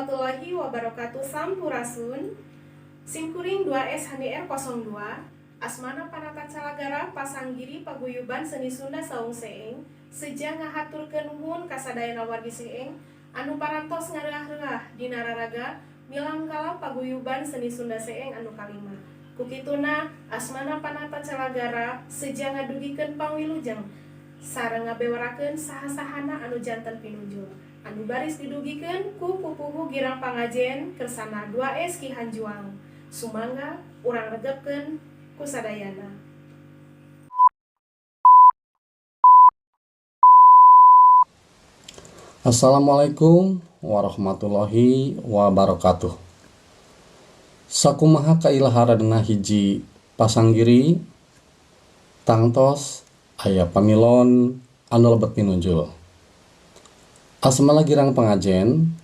warahmatullahi wabarakatuh. Sampurasun. Simkuring 2S HNR 02. Asmana Panata Calagara Pasanggiri Paguyuban Seni Sunda Saung Seeng. Seja ngahaturkeun nuhun kasadayana wargi Seeng anu parantos ngareah-reah dina raraga milangkala paguyuban Seni Sunda Seeng anu kalima. Kukituna Asmana Panata Calagara seja ngadugikeun pangwilujeng sareng ngabewarakeun saha-sahana anu janten pinunjul anu baris didugikeun ku pupuhu girang pangajen kersana 2S Ki Hanjuang. Sumangga urang regepkeun ku sadayana. Assalamualaikum warahmatullahi wabarakatuh. Sakumaha kailaharadna hiji pasanggiri tangtos aya pamilon anu lebet pinunjul. Asmana girang pangajen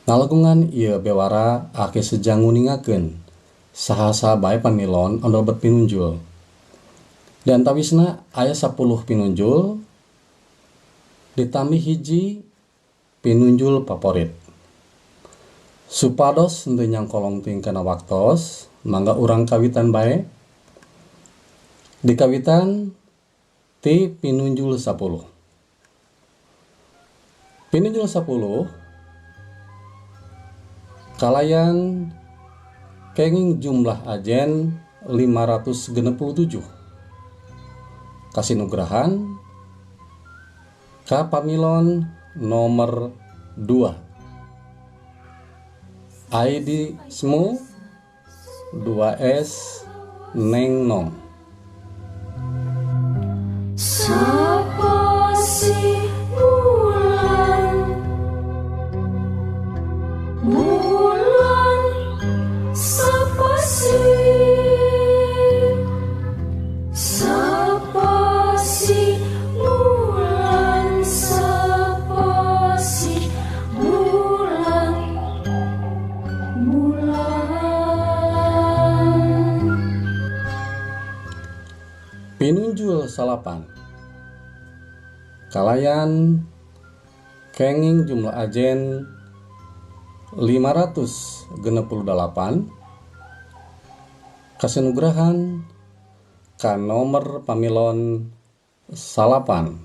ngalagungan ieu bewara ake sejang nguningakeun saha-saha bae pamilon anu lebet pinunjul. Dan tawisna aya 10 pinunjul ditambih hiji pinunjul favorit. Supados henteu nyangkolong ting kana waktos, mangga urang kawitan bae. Dikawitan ti pinunjul 10. Pinunjul 10 kalayan kenging jumlah ajen 567. Kasinugrahan ka pamilon nomor 2. ID semu 2S Nengnom. Sapa si bulan sapa si bulan Pinunjul salapan kalayan kenging jumlah ajen 568. Kasinugrahan ka nomor pamilon salapan.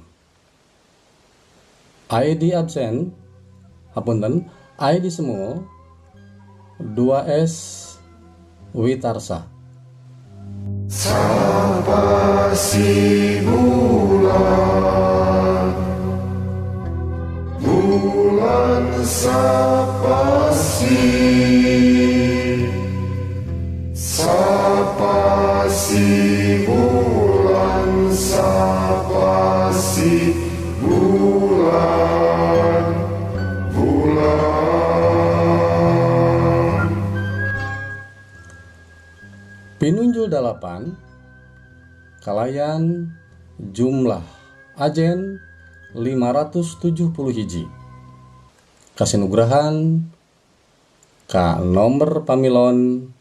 ID absen hapunten ID semu 2S Witarsa. Sapa si bulan sapa si bulan Pinunjul 8 kalayan jumlah ajen 570 hiji. Kasinugrahan ka nomor pamilon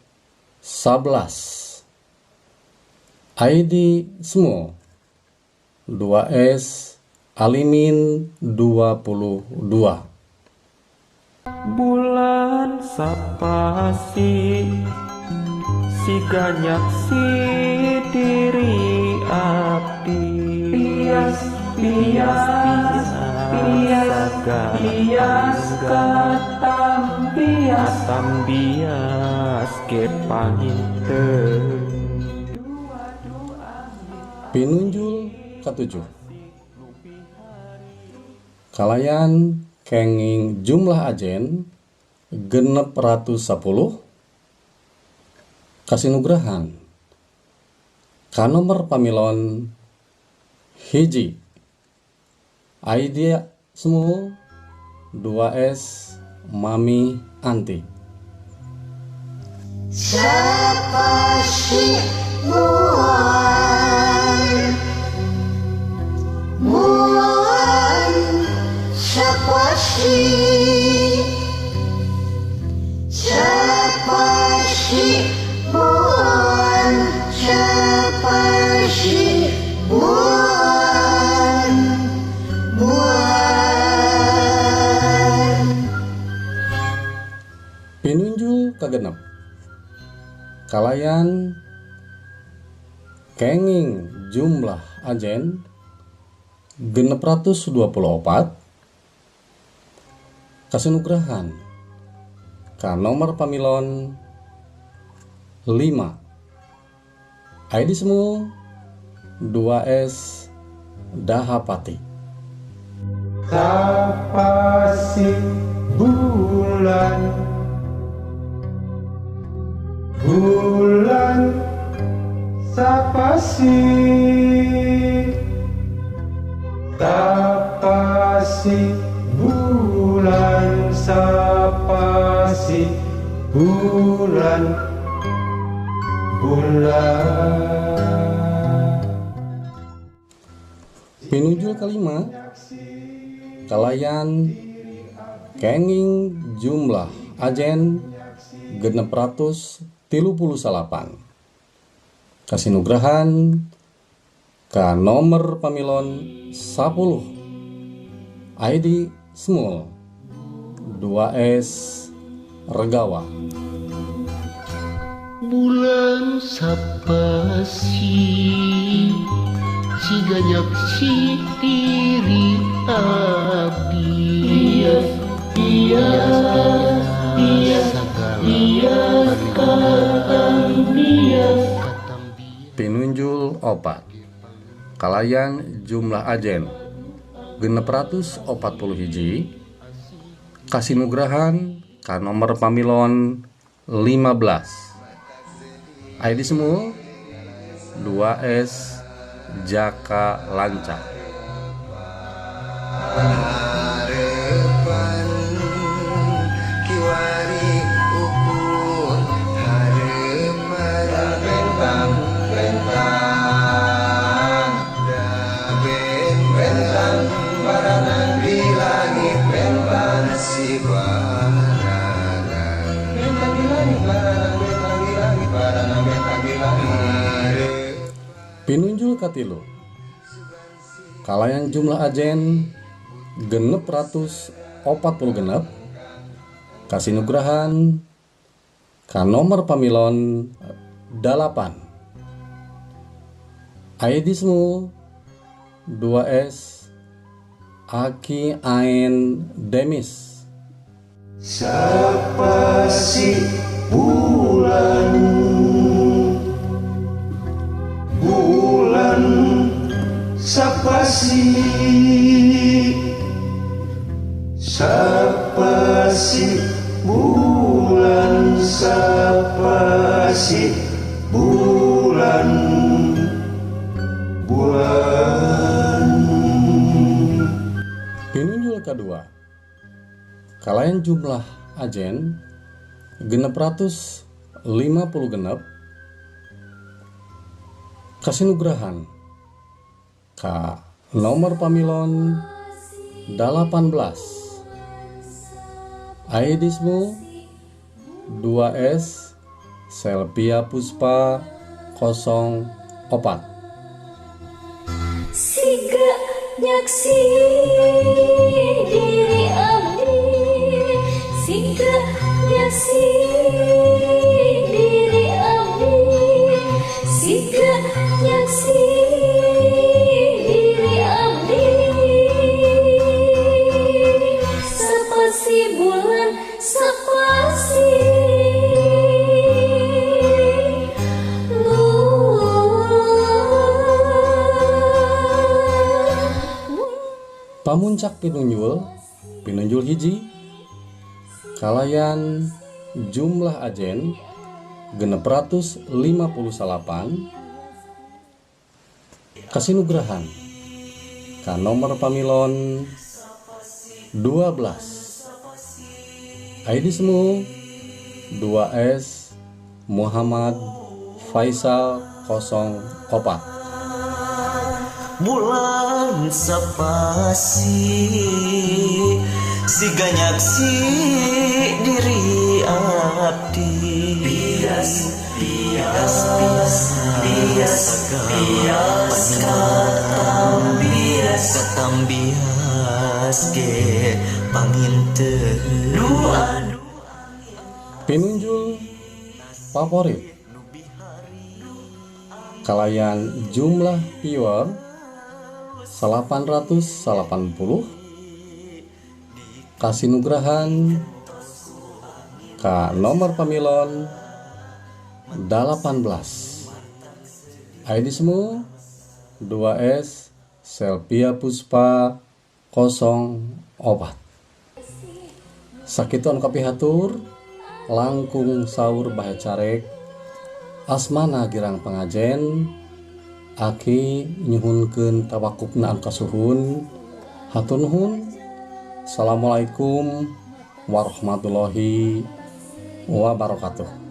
11. ID semu 2S Alimin 22. Bulan sapa si ganyak si diri abdi katam bias ke panginten. Pinunjul ketujuh kalayan kenging jumlah ajen 610. Kasinugrahan ka nomor pamilon hiji ID semu 2S Mami Anti. Sapa si bulan sapa si bulan Pinunjul kagenep kalayan kenging jumlah ajen 624 kasinugrahan ka nomor pamilon 5 ID semu 2S Dahapati. Sapasi bulan sapasi bulan sapasi bulan Pinunjul kelima kalayan kenging jumlah ajen 638 kasinugrahan ka nomor pamilon 10 ID Small 2S Regawa. Bulan sapasi siganyak si diri abdi Pinunjul opat kalayan jumlah ajen 640 hiji kasinugrahan ka nomor pamilon 15 ID semu 2S Jaka Lanca. Harapan kiwari ukur harapan bentang barangan di langit bentang si barangan bentang di langit barangan bentang di langit. Pinunjul katilu kalayan jumlah ajen 640 genep kasinugrahan ka nomor pamilon 8 ID semu 2S Aki Ain Demis. Sapasi bulan sapasi bulan sapasi bulan Pinunjul kedua kalayan jumlah ajen 650 genep kasinugrahan ka nomor pamilon 18 ID semu 2S Selvia Puspa 04 Siga nyaksi diri abdi Siga nyaksi diri abdi Siga nyaksi diri abdi Sapasi bulan sapasi Pamuncak pinunjul hiji kalayan jumlah ajen 658 kasinugrahan ka nomor pamilon 12 ID semu 2S Muhammad Faisal 04 Bulan sapasi siganyak si diri abdi bias katam bias ke panginteuh Pinunjul favorit kalayan jumlah viewer 880, kasih nugrahan ka nomor pamilon 18 ID semu 2S Selvia Puspa 04. Sakitu anu kapihatur langkung saur bahe carek asmana girang pangajen aki nyuhunkeun tawakufna anu kasuhun. Hatur nuhun. Assalamualaikum warahmatullahi wabarakatuh.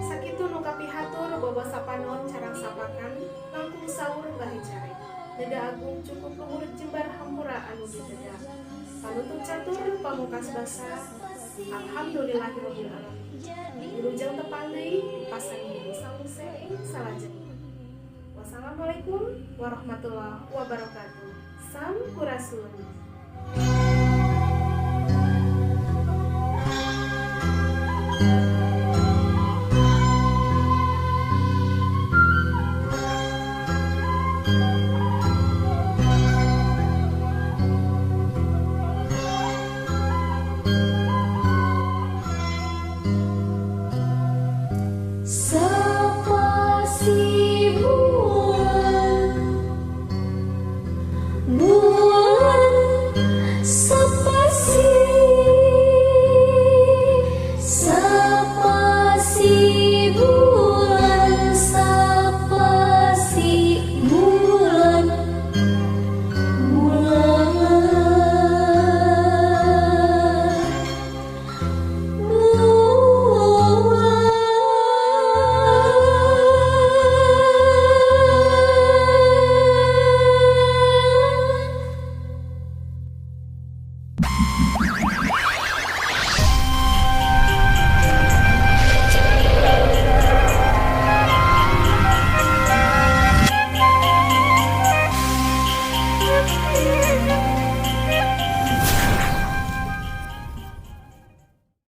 Sakitu nu kapihatur bobo sapanon carang sapakan langkung saur bahe carek. Deda agung cukup luhur jembar hampura anu diteda. Panutup catur pamungkas basa. Alhamdulillahirabbil alamin. Wilujeng tepang deui pasangiri saungse ing salajengna. Wassalamualaikum warahmatullahi wabarakatuh. Sampurasun.